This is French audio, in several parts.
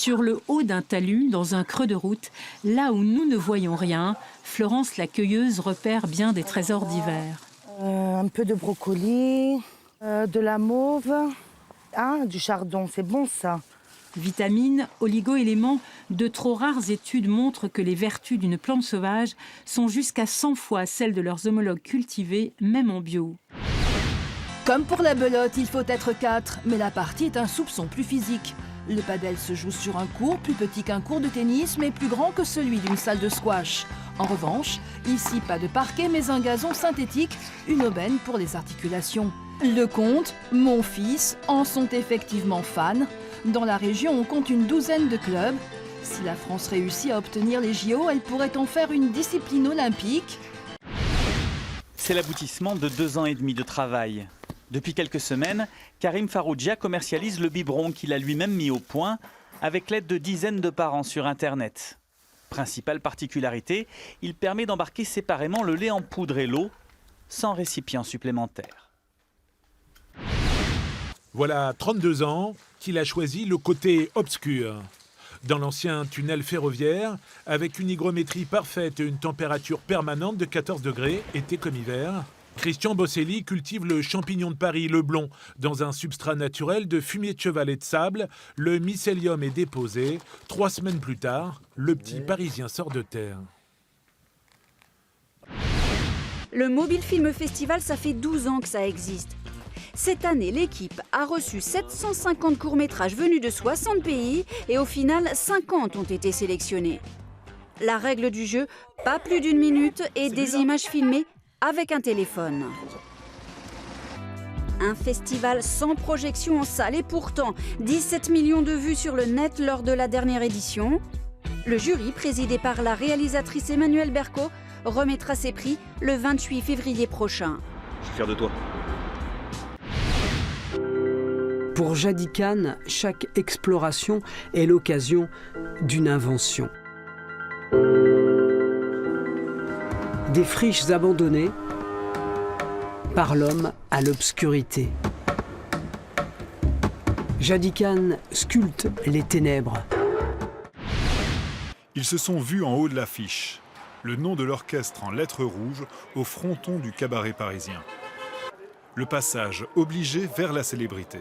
Sur le haut d'un talus, dans un creux de route, là où nous ne voyons rien, Florence la cueilleuse repère bien des trésors d'hiver. Un peu de brocoli, de la mauve, du chardon, c'est bon ça. Vitamines, oligo-éléments, de trop rares études montrent que les vertus d'une plante sauvage sont jusqu'à 100 fois celles de leurs homologues cultivés, même en bio. Comme pour la belote, il faut être 4, mais la partie est un soupçon plus physique. Le padel se joue sur un court plus petit qu'un court de tennis, mais plus grand que celui d'une salle de squash. En revanche, ici pas de parquet, mais un gazon synthétique, une aubaine pour les articulations. Le comte, mon fils, en sont effectivement fans. Dans la région, on compte une douzaine de clubs. Si la France réussit à obtenir les JO, elle pourrait en faire une discipline olympique. C'est l'aboutissement de 2 ans et demi de travail. Depuis quelques semaines, Karim Faroujia commercialise le biberon qu'il a lui-même mis au point avec l'aide de dizaines de parents sur Internet. Principale particularité, il permet d'embarquer séparément le lait en poudre et l'eau, sans récipient supplémentaire. Voilà 32 ans qu'il a choisi le côté obscur. Dans l'ancien tunnel ferroviaire, avec une hygrométrie parfaite et une température permanente de 14 degrés, été comme hiver, Christian Bosselli cultive le champignon de Paris, le blond, dans un substrat naturel de fumier de cheval et de sable. Le mycélium est déposé. 3 semaines plus tard, le petit Parisien sort de terre. Le Mobile Film Festival, ça fait 12 ans que ça existe. Cette année, l'équipe a reçu 750 courts-métrages venus de 60 pays et au final, 50 ont été sélectionnés. La règle du jeu, pas plus d'1 minute et des images filmées avec un téléphone. Un festival sans projection en salle et pourtant 17 millions de vues sur le net lors de la dernière édition. Le jury, présidé par la réalisatrice Emmanuelle Berco, remettra ses prix le 28 février prochain. Je suis fier de toi. Pour Jadi Khan, chaque exploration est l'occasion d'une invention. Des friches abandonnées par l'homme à l'obscurité. Jadi Khan sculpte les ténèbres. Ils se sont vus en haut de l'affiche. Le nom de l'orchestre en lettres rouges au fronton du cabaret parisien. Le passage obligé vers la célébrité.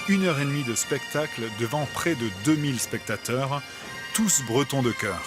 1h30 de spectacle devant près de 2000 spectateurs, tous bretons de cœur.